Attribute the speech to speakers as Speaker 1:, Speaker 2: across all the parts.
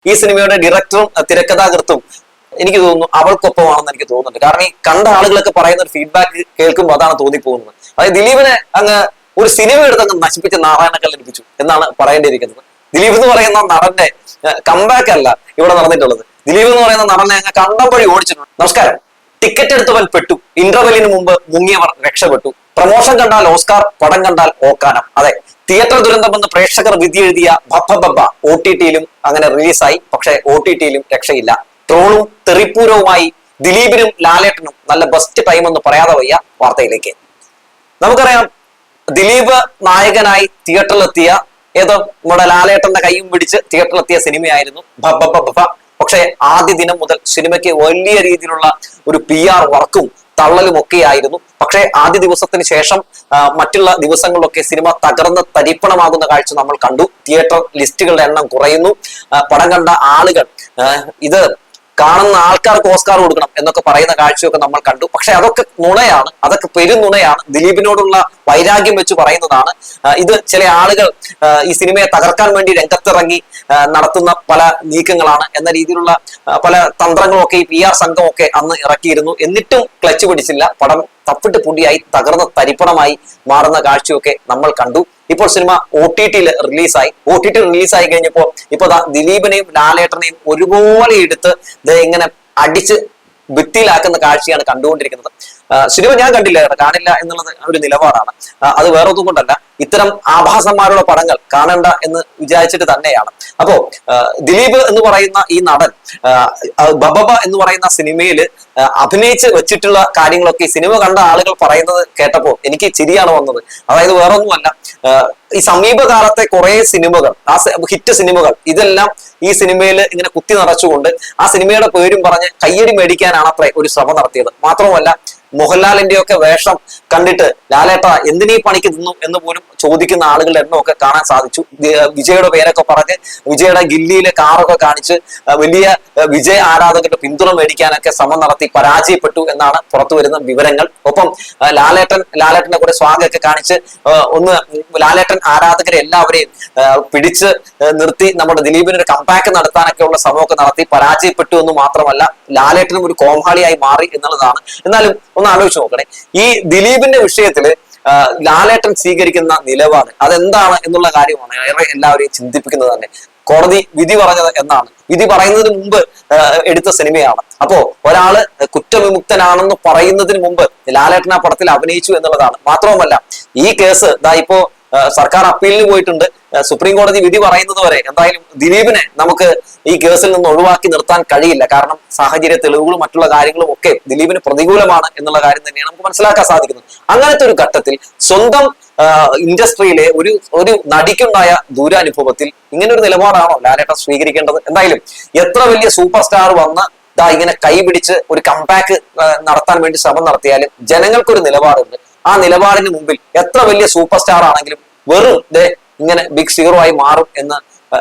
Speaker 1: ഈ സിനിമയുടെ ഡയറക്ടറും തിരക്കഥാകൃത്തും എനിക്ക് തോന്നുന്നു അവൾക്കൊപ്പമാണെന്ന് എനിക്ക് തോന്നുന്നുണ്ട്. കാരണം ഈ കണ്ട ആളുകളൊക്കെ പറയുന്ന ഒരു ഫീഡ്ബാക്ക് കേൾക്കുമ്പോൾ അതാണ് തോന്നിപ്പോകുന്നത്. അതായത് ദിലീപിനെ അങ്ങ് ഒരു സിനിമ എടുത്ത് അങ്ങ് നശിപ്പിച്ച് നാരായണക്കൽ ലഭിച്ചു എന്നാണ് പറയേണ്ടിയിരിക്കുന്നത്. ദിലീപ് എന്ന് പറയുന്ന നടന്റെ കംബാക്ക് അല്ല ഇവിടെ നടന്നിട്ടുള്ളത്. ദിലീപ് എന്ന് പറയുന്ന നടനെ അങ്ങ് കണ്ടം വഴി ഓടിച്ചിട്ടുണ്ട്. നമസ്കാരം. ടിക്കറ്റ് എടുത്തവൻ പെട്ടു, ഇന്റർവെല്ലിന് മുമ്പ് മുങ്ങിയവർ രക്ഷപ്പെട്ടു, പ്രമോഷൻ കണ്ടാൽ ഓസ്കാർ, പടം കണ്ടാൽ ഓക്കാനം. അതെ, തിയേറ്റർ ദുരന്തമെന്ന് പ്രേക്ഷകർ വിധി എഴുതിയ ബബ്ബ OTT-യിലും അങ്ങനെ റിലീസായി. പക്ഷെ OTT-യിലും രക്ഷയില്ല. ട്രോളും തെറിപ്പൂരവുമായി ദിലീപിനും ലാലേട്ടനും നല്ല ബെസ്റ്റ് ടൈം എന്ന് പറയാതെ വയ്യ. വാർത്തയിലേക്ക് നമുക്കറിയാം, ദിലീപ് നായകനായി തിയേറ്ററിലെത്തിയ ഏതോ നമ്മുടെ ലാലേട്ടന്റെ കൈയും പിടിച്ച് തിയേറ്ററിലെത്തിയ സിനിമയായിരുന്നു ബബ്ബ. പക്ഷെ ആദ്യ ദിനം മുതൽ സിനിമയ്ക്ക് വലിയ രീതിയിലുള്ള ഒരു PR വർക്കും തള്ളലും ഒക്കെയായിരുന്നു. പക്ഷേ ആദ്യ ദിവസത്തിന് ശേഷം മറ്റുള്ള ദിവസങ്ങളിലൊക്കെ സിനിമ തകർന്ന് തരിപ്പണമാകുന്ന കാഴ്ച നമ്മൾ കണ്ടു. തിയേറ്റർ ലിസ്റ്റുകളുടെ എണ്ണം കുറയുന്നു. പടം കണ്ട ആളുകൾ ഇത് കാണുന്ന ആൾക്കാർക്ക് ഓസ്കാർ കൊടുക്കണം എന്നൊക്കെ പറയുന്ന കാഴ്ചയൊക്കെ നമ്മൾ കണ്ടു. പക്ഷെ അതൊക്കെ നുണയാണ്, അതൊക്കെ പെരുനുണയാണ്. ദിലീപിനോടുള്ള വൈരാഗ്യം വെച്ച് പറയുന്നതാണ്. ഇത് ചില ആളുകൾ ഈ സിനിമയെ തകർക്കാൻ വേണ്ടി രംഗത്തിറങ്ങി നടത്തുന്ന പല നീക്കങ്ങളാണ് എന്ന രീതിയിലുള്ള പല തന്ത്രങ്ങളൊക്കെ ഈ PR സംഘമൊക്കെ അന്ന് ഇറക്കിയിരുന്നു. എന്നിട്ടും ക്ലച്ച് പിടിച്ചില്ല. പടം തപ്പിട്ട് പൊടിയായി തകർന്ന തരിപ്പണമായി മാറുന്ന കാഴ്ചയൊക്കെ നമ്മൾ കണ്ടു. ഇപ്പോൾ സിനിമ OTT-യിൽ റിലീസായി. OTT റിലീസായി കഴിഞ്ഞപ്പോൾ ഇപ്പൊ ദിലീപിനെയും ലാലേട്ടനെയും ഒരുപോലെ എടുത്ത് ഇങ്ങനെ അടിച്ച് ഭിത്തിയിലാക്കുന്ന കാഴ്ചയാണ് കണ്ടുകൊണ്ടിരിക്കുന്നത്. സിനിമ ഞാൻ കാണില്ല എന്നുള്ളത് ഒരു നിലപാടാണ്. അത് വേറെ ഒന്നും കൊണ്ടല്ല, ഇത്തരം ആഭാസന്മാരുടെ പടങ്ങൾ കാണണ്ട എന്ന് വിചാരിച്ചിട്ട് തന്നെയാണ്. അപ്പോ ദിലീപ് എന്ന് പറയുന്ന ഈ നടൻ ബബ്ബ എന്ന് പറയുന്ന സിനിമയിൽ അഭിനയിച്ച് വെച്ചിട്ടുള്ള കാര്യങ്ങളൊക്കെ ഈ സിനിമ കണ്ട ആളുകൾ പറയുന്നത് കേട്ടപ്പോ എനിക്ക് ചിരിയാണ് വന്നത്. അതായത് വേറൊന്നുമല്ല, ഈ സമീപകാലത്തെ കുറെ സിനിമകൾ, ആ ഹിറ്റ് സിനിമകൾ, ഇതെല്ലാം ഈ സിനിമയിൽ ഇങ്ങനെ കുത്തി നിറച്ചുകൊണ്ട് ആ സിനിമയുടെ പേരും പറഞ്ഞ് കയ്യടി മേടിക്കാനാണ് അത്ര ഒരു ശ്രമം നടത്തിയത്. മാത്രമല്ല, മോഹൻലാലിന്റെ ഒക്കെ വേഷം കണ്ടിട്ട് ലാലേട്ട എന്തിനീ പണിക്ക് തിന്നു എന്ന് പോലും ചോദിക്കുന്ന ആളുകളുടെ എണ്ണമൊക്കെ കാണാൻ സാധിച്ചു. വിജയുടെ പേരൊക്കെ പറഞ്ഞ് വിജയുടെ ഗില്ലിയിലെ കാറൊക്കെ കാണിച്ച് വലിയ വിജയ് ആരാധകരുടെ പിന്തുണ മേടിക്കാനൊക്കെ ശ്രമം നടത്തി പരാജയപ്പെട്ടു എന്നാണ് പുറത്തു വരുന്ന വിവരങ്ങൾ. ഒപ്പം ലാലേട്ടന്റെ കൂടെ സ്വാഗതമൊക്കെ കാണിച്ച് ഒന്ന് ലാലേട്ടൻ ആരാധകരെ എല്ലാവരെയും പിടിച്ച് നിർത്തി നമ്മുടെ ദിലീപിന് ഒരു കംബാക്ക് നടത്താനൊക്കെ ഉള്ള ശ്രമമൊക്കെ നടത്തി പരാജയപ്പെട്ടു എന്ന് മാത്രമല്ല, ലാലേട്ടനും ഒരു കോമാളിയായി മാറി എന്നുള്ളതാണ്. എന്നാലും ഒന്ന് ആലോചിച്ച് നോക്കണേ, ഈ ദിലീപിന്റെ വിഷയത്തില് ലാലേട്ടൻ സ്വീകരിക്കുന്ന നിലപാട് അതെന്താണ് എന്നുള്ള കാര്യമാണ് ഏറെ എല്ലാവരെയും ചിന്തിപ്പിക്കുന്നത് തന്നെ. കോടതി വിധി പറഞ്ഞത് എന്നാണ്, വിധി പറയുന്നതിന് മുമ്പ് എടുത്ത സിനിമയാണ്. അപ്പോ ഒരാള് കുറ്റവിമുക്തനാണെന്ന് പറയുന്നതിന് മുമ്പ് ലാലേട്ടൻ ആ പടത്തിൽ അഭിനയിച്ചു എന്നുള്ളതാണ്. മാത്രവുമല്ല, ഈ കേസ് ഇപ്പോ സർക്കാർ അപ്പീലിന് പോയിട്ടുണ്ട്. സുപ്രീം കോടതി വിധി പറയുന്നത് വരെ എന്തായാലും ദിലീപിനെ നമുക്ക് ഈ കേസിൽ നിന്ന് ഒഴിവാക്കി നിർത്താൻ കഴിയില്ല. കാരണം സാഹചര്യ തെളിവുകളും മറ്റുള്ള കാര്യങ്ങളും ഒക്കെ ദിലീപിന് പ്രതികൂലമാണ് എന്നുള്ള കാര്യം തന്നെയാണ് നമുക്ക് മനസ്സിലാക്കാൻ സാധിക്കുന്നത്. അങ്ങനത്തെ ഒരു ഘട്ടത്തിൽ സ്വന്തം ഇൻഡസ്ട്രിയിലെ ഒരു നടിക്കുണ്ടായ ദുരനുഭവത്തിൽ ഇങ്ങനെ ഒരു നിലപാടാണോ ലാലേട്ടൻ സ്വീകരിക്കേണ്ടത്? എന്തായാലും എത്ര വലിയ സൂപ്പർ സ്റ്റാർ വന്ന് ഇങ്ങനെ കൈപിടിച്ച് ഒരു കംബാക്ക് നടത്താൻ വേണ്ടി ശ്രമം നടത്തിയാലും ജനങ്ങൾക്കൊരു നിലപാടുണ്ട്. ആ നിലപാടിന് മുമ്പിൽ എത്ര വലിയ സൂപ്പർ സ്റ്റാർ ആണെങ്കിലും വെറും ഇങ്ങനെ ബിഗ് സീറോ ആയി മാറും എന്ന്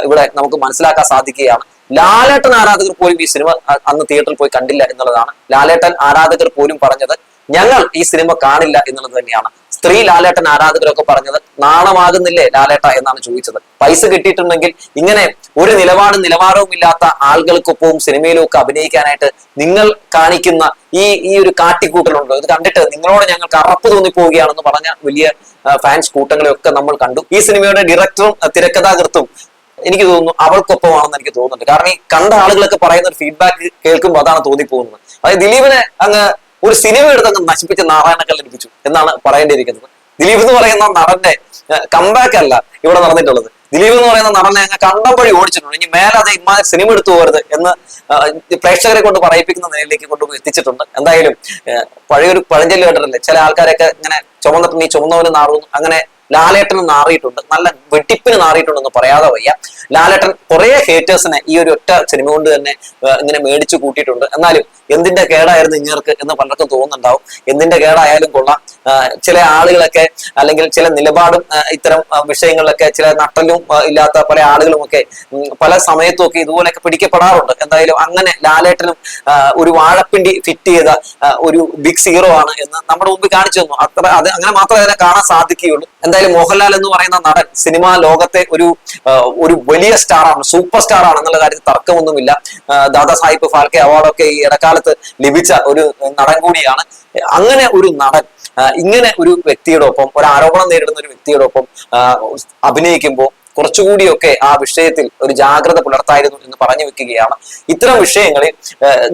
Speaker 1: ഇവിടെ നമുക്ക് മനസ്സിലാക്കാൻ സാധിക്കുകയാണ്. ലാലേട്ടൻ ആരാധകർ പോലും ഈ സിനിമ അന്ന് തിയേറ്ററിൽ പോയി കണ്ടില്ല എന്നുള്ളതാണ്. ലാലേട്ടൻ ആരാധകർ പോലും പറഞ്ഞത് ഞങ്ങൾ ഈ സിനിമ കാണില്ല എന്നുള്ളത് തന്നെയാണ്. സ്ത്രീ ലാലേട്ടൻ ആരാധകരൊക്കെ പറഞ്ഞത് നാണമാകുന്നില്ലേ ലാലേട്ട എന്നാണ് ചോദിച്ചത്. പൈസ കിട്ടിയിട്ടുണ്ടെങ്കിൽ ഇങ്ങനെ ഒരു നിലവാരവും ഇല്ലാത്ത ആളുകൾക്കൊപ്പവും സിനിമയിലും ഒക്കെ അഭിനയിക്കാനായിട്ട് നിങ്ങൾ കാണിക്കുന്ന ഈ ഒരു കാട്ടിക്കൂട്ടലുണ്ടോ? ഇത് കണ്ടിട്ട് നിങ്ങളോട് ഞങ്ങൾക്ക് അറപ്പ് തോന്നിപ്പോവുകയാണെന്ന് പറഞ്ഞ വലിയ ഫാൻസ് കൂട്ടങ്ങളെയൊക്കെ നമ്മൾ കണ്ടു. ഈ സിനിമയുടെ ഡയറക്ടറും തിരക്കഥാകൃത്തും എനിക്ക് തോന്നുന്നു അവൾക്കൊപ്പമാണെന്ന് എനിക്ക് തോന്നുന്നുണ്ട്. കാരണം ഈ കണ്ട ആളുകളൊക്കെ പറയുന്ന ഒരു ഫീഡ്ബാക്ക് കേൾക്കുമ്പോൾ അതാണ് തോന്നിപ്പോകുന്നത്. അതായത് ദിലീപിനെ അങ്ങ് ഒരു സിനിമ എടുത്ത് അങ്ങ് നശിപ്പിച്ച് നാരായണക്കൽ ലഭിച്ചു എന്നാണ് പറയേണ്ടിയിരിക്കുന്നത്. ദിലീപ് എന്ന് പറയുന്ന നടന്റെ കംബാക്ക് അല്ല ഇവിടെ നടന്നിട്ടുള്ളത്. ദിലീപ് എന്ന് പറയുന്ന നടനെ അങ്ങ് കണ്ടം വഴി ഓടിച്ചിട്ടുണ്ട്. ഇനി മേലെ ഇമാതിരി സിനിമ എടുത്തു പോകരുത് എന്ന് പ്രേക്ഷകരെ കൊണ്ട് പറയിപ്പിക്കുന്ന നിലയിലേക്ക് കൊണ്ടുപോയി എത്തിച്ചിട്ടുണ്ട്. എന്തായാലും പഴയൊരു പഴഞ്ചൊല്ല് കേട്ടിട്ടില്ലേ, ചില ആൾക്കാരൊക്കെ ഇങ്ങനെ ചുമന്നിട്ട് നീ ചുമന്നവന് നാറുന്നു, അങ്ങനെ ലാലേട്ടന് നാറിയിട്ടുണ്ട്. നല്ല വെട്ടിപ്പിന് നാറിയിട്ടുണ്ടെന്ന് പറയാതെ വയ്യ. ലാലേട്ടൻ കുറെ ഹേറ്റേഴ്സിനെ ഈ ഒരു ഒറ്റ സിനിമ കൊണ്ട് തന്നെ ഇങ്ങനെ മേടിച്ചു കൂട്ടിയിട്ടുണ്ട്. എന്നാലും എന്തിന്റെ കേടായിരുന്നു ഇങ്ങേർക്ക് എന്ന് പലർക്കും തോന്നുന്നുണ്ടാവും. എന്തിന്റെ കേടായാലും കൊള്ളാം. ചില ആളുകളൊക്കെ അല്ലെങ്കിൽ ചില നിലപാടും ഇത്തരം വിഷയങ്ങളിലൊക്കെ ചില നട്ടലും ഇല്ലാത്ത പല ആളുകളും ഒക്കെ പല സമയത്തും ഒക്കെ ഇതുപോലെയൊക്കെ പിടിക്കപ്പെടാറുണ്ട്. എന്തായാലും അങ്ങനെ ലാലേട്ടനും ഒരു വാഴപ്പിണ്ടി ഫിറ്റ് ചെയ്ത ഒരു ബിഗ് സീറോ ആണ് എന്ന് നമ്മുടെ മുമ്പിൽ കാണിച്ചു തന്നു. അങ്ങനെ മാത്രമേ അതിനെ കാണാൻ സാധിക്കുകയുള്ളൂ. എന്തായാലും എന്തായാലും മോഹൻലാൽ എന്ന് പറയുന്ന നടൻ സിനിമാ ലോകത്തെ ഒരു വലിയ സ്റ്റാറാണ്, സൂപ്പർ സ്റ്റാർ ആണ് എന്നുള്ള കാര്യത്തിൽ തർക്കമൊന്നുമില്ല. ദാദാ സാഹിബ് ഫാൽക്കെ അവാർഡൊക്കെ ഈ ഇടക്കാലത്ത് ലഭിച്ച ഒരു നടൻ കൂടിയാണ്. അങ്ങനെ ഒരു നടൻ ഇങ്ങനെ ഒരു വ്യക്തിയോടൊപ്പം, ഒരു ആരോപണം നേരിടുന്ന ഒരു വ്യക്തിയോടൊപ്പം അഭിനയിക്കുമ്പോൾ കുറച്ചുകൂടിയൊക്കെ ആ വിഷയത്തിൽ ഒരു ജാഗ്രത പുലർത്തായിരുന്നു എന്ന് പറഞ്ഞു വെക്കുകയാണ്. ഇത്തരം വിഷയങ്ങളിൽ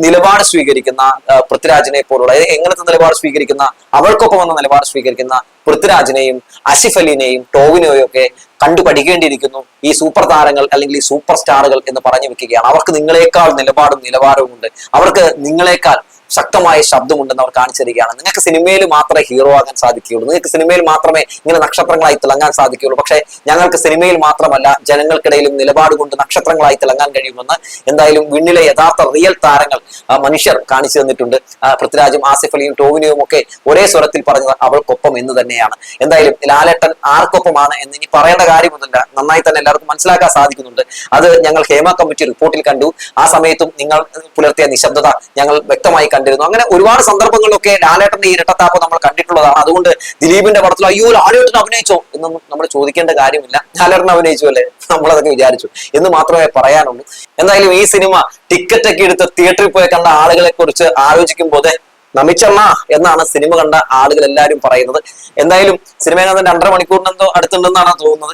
Speaker 1: നിലപാട് സ്വീകരിക്കുന്ന പൃഥ്വിരാജിനെ പോലുള്ള, എങ്ങനത്തെ നിലപാട് സ്വീകരിക്കുന്ന, അവൾക്കൊപ്പം വന്ന നിലപാട് സ്വീകരിക്കുന്ന പൃഥ്വിരാജിനെയും ആസിഫ് അലിനെയും ടോവിനോയും ഒക്കെ കണ്ടു പഠിക്കേണ്ടിയിരിക്കുന്നു ഈ സൂപ്പർ താരങ്ങൾ അല്ലെങ്കിൽ ഈ സൂപ്പർ സ്റ്റാറുകൾ എന്ന് പറഞ്ഞു വെക്കുകയാണ്. അവർക്ക് നിങ്ങളെക്കാൾ നിലപാടും നിലവാരവും ഉണ്ട്, അവർക്ക് നിങ്ങളെക്കാൾ ശക്തമായ ശബ്ദമുണ്ടെന്ന് അവർ കാണിച്ചു തരികയാണ്. നിങ്ങൾക്ക് സിനിമയിൽ മാത്രമേ ഹീറോ ആകാൻ സാധിക്കുകയുള്ളൂ, നിങ്ങൾക്ക് സിനിമയിൽ മാത്രമേ ഇങ്ങനെ നക്ഷത്രങ്ങളായി തിളങ്ങാൻ സാധിക്കുകയുള്ളൂ, പക്ഷേ ഞങ്ങൾക്ക് സിനിമയിൽ മാത്രമല്ല ജനങ്ങൾക്കിടയിലും നിലപാട് കൊണ്ട് നക്ഷത്രങ്ങളായി തിളങ്ങാൻ കഴിയുമെന്ന് എന്തായാലും വിണ്ണിലെ യഥാർത്ഥ റിയൽ താരങ്ങൾ മനുഷ്യർ കാണിച്ചു തന്നിട്ടുണ്ട്. പൃഥ്വിരാജും ആസിഫ് അലിയും ടോവിനോയും ഒക്കെ ഒരേ സ്വരത്തിൽ പറഞ്ഞത് അവൾക്കൊപ്പം എന്ന് തന്നെയാണ്. എന്തായാലും ലാലേട്ടൻ ആർക്കൊപ്പമാണ് എന്ന് ഇനി പറയേണ്ട കാര്യമൊന്നുമില്ല, നന്നായി തന്നെ എല്ലാവർക്കും മനസ്സിലാക്കാൻ സാധിക്കുന്നുണ്ട്. അത് ഞങ്ങൾ ഹേമ കമ്മിറ്റി റിപ്പോർട്ടിൽ കണ്ടു. ആ സമയത്തും നിങ്ങൾ പുലർത്തിയ നിശബ്ദത ഞങ്ങൾ വ്യക്തമായി കണ്ടിരുന്നു. അങ്ങനെ ഒരുപാട് സന്ദർഭങ്ങളിലൊക്കെ ലാലേട്ടന്റെ ഇരട്ടത്താപ്പ് നമ്മൾ കണ്ടിട്ടുള്ളതാണ്. അതുകൊണ്ട് ദിലീപിന്റെ പടത്തിൽ അയ്യോ ലാലേട്ടൻ അഭിനയിച്ചോ എന്നൊന്നും നമ്മൾ ചോദിക്കേണ്ട കാര്യമില്ല. ലാലേട്ടൻ അഭിനയിച്ചു അല്ലേ, നമ്മളതൊക്കെ വിചാരിച്ചു എന്ന് മാത്രമേ പറയാനുള്ളൂ. എന്തായാലും ഈ സിനിമ ടിക്കറ്റ് ഒക്കെ എടുത്ത് തിയേറ്ററിൽ പോയി കണ്ട ആളുകളെ കുറിച്ച് ആലോചിക്കുമ്പോൾ നമിച്ചണ്ണ എന്നാണ് സിനിമ കണ്ട ആളുകൾ എല്ലാവരും പറയുന്നത്. എന്തായാലും സിനിമ 2.5 മണിക്കൂറിനെന്തോ അടുത്തുണ്ടെന്നാണ് തോന്നുന്നത്.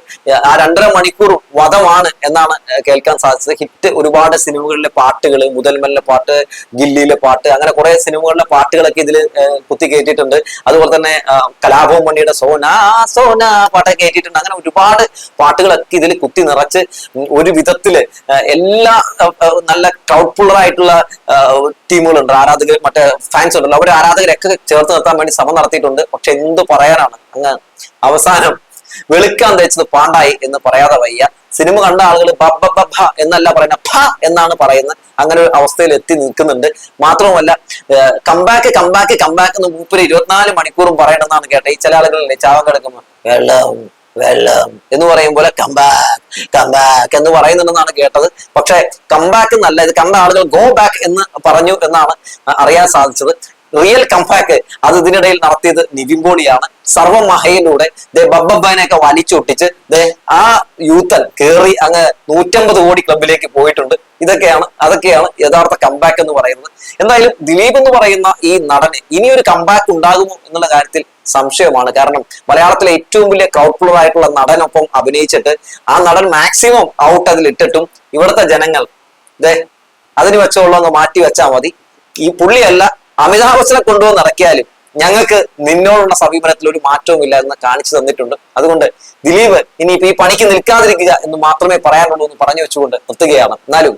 Speaker 1: ആ 2.5 മണിക്കൂർ വധമാണ് എന്നാണ് കേൾക്കാൻ സാധിച്ചത്. ഹിറ്റ് ഒരുപാട് സിനിമകളിലെ പാട്ടുകൾ, മുതൽമല്ലിലെ പാട്ട്, ഗില്ലിയിലെ പാട്ട്, അങ്ങനെ കുറെ സിനിമകളിലെ പാട്ടുകളൊക്കെ ഇതിൽ കുത്തി കയറ്റിയിട്ടുണ്ട്. അതുപോലെ തന്നെ കലാഭവൻ മണിയുടെ സോന സോന പാട്ടൊക്കെ കയറ്റിയിട്ടുണ്ട്. അങ്ങനെ ഒരുപാട് പാട്ടുകളൊക്കെ ഇതിൽ കുത്തി നിറച്ച് ഒരു വിധത്തില് എല്ലാ നല്ല ക്രൗഡ് ആയിട്ടുള്ള ടീമുകളുണ്ട്, ആരാധകർ, മറ്റേ ഫാൻസ് ഉണ്ടല്ലോ, അവർ ആരാധകരൊക്കെ ചേർത്ത് നിർത്താൻ വേണ്ടി ശ്രമം നടത്തിയിട്ടുണ്ട്. പക്ഷെ എന്ത് പറയാനാണ്, അങ്ങ് അവസാനം വെളുക്കാൻ തേച്ചത് പാണ്ടായി എന്ന് പറയാതെ വയ്യ. സിനിമ കണ്ട ആളുകൾ ബബ്ബ ബബ്ബ എന്നല്ല പറയുന്ന ഭ എന്നാണ് പറയുന്നത്. അങ്ങനെ ഒരു അവസ്ഥയിൽ എത്തി നിൽക്കുന്നുണ്ട്. മാത്രവുമല്ല കംബാക്ക് കംബാക്ക് കംബാക്ക് എന്ന് മൂപ്പര് 24 മണിക്കൂറും പറയണമെന്നാണ് കേട്ടത്. ഈ ചില ആളുകളില്ലേ ചാവം കിടക്കുമ്പോൾ വെള്ളം വെള്ളം എന്ന് പറയും പോലെ കംബാക്ക് കംബാക്ക് എന്ന് പറയുന്നുണ്ടെന്നാണ് കേട്ടത്. പക്ഷെ കംബാക്ക് എന്നല്ല, ഇത് കണ്ട ആളുകൾ ഗോ ബാക്ക് എന്ന് പറഞ്ഞു എന്നാണ് അറിയാൻ സാധിച്ചത്. റിയൽ കംബാക്ക് അത് ഇതിനിടയിൽ നടത്തിയത് നിവിൻ പോളിയാണ്. സർവമഹയിലൂടെ ബബ്ബബാനെയൊക്കെ വലിച്ചൊട്ടിച്ച് ആ യൂത്തൻ കേറി അങ്ങ് 150 കോടി ക്ലബിലേക്ക് പോയിട്ടുണ്ട്. അതൊക്കെയാണ് യഥാർത്ഥ കംബാക്ക് എന്ന് പറയുന്നത്. എന്തായാലും ദിലീപ് എന്ന് പറയുന്ന ഈ നടന് ഇനിയൊരു കംബാക്ക് ഉണ്ടാകുമോ എന്നുള്ള കാര്യത്തിൽ സംശയമാണ്. കാരണം മലയാളത്തിലെ ഏറ്റവും വലിയ ക്രൗഡ് ആയിട്ടുള്ള നടനൊപ്പം അഭിനയിച്ചിട്ട് ആ നടൻ മാക്സിമം ഔട്ട് അതിൽ ഇട്ടിട്ടും ഇവിടുത്തെ ജനങ്ങൾ അതിന് വെച്ചോളൂ മാറ്റി വെച്ചാൽ മതി, ഈ പുള്ളിയല്ല അമിതാഭ് ബച്ചനെ കൊണ്ടുവന്ന് ഇറക്കിയാലും ഞങ്ങൾക്ക് നിന്നോടുള്ള സമീപനത്തിൽ ഒരു മാറ്റവും ഇല്ല എന്ന് കാണിച്ചു തന്നിട്ടുണ്ട്. അതുകൊണ്ട് ദിലീപ് ഇനിയിപ്പോ ഈ പണിക്ക് നിൽക്കാതിരിക്കുക എന്ന് മാത്രമേ പറയാനുള്ളൂ എന്ന് പറഞ്ഞു വെച്ചുകൊണ്ട് നിർത്തുകയാണ്. എന്നാലും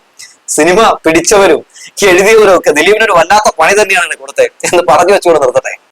Speaker 1: സിനിമ പിടിച്ചവരും എഴുതിയവരും ഒക്കെ ദിലീപിനൊരു വല്ലാത്ത പണി തന്നെയാണ് കൊടുത്തത് എന്ന് പറഞ്ഞു വെച്ചുകൊണ്ട് നിർത്തട്ടെ.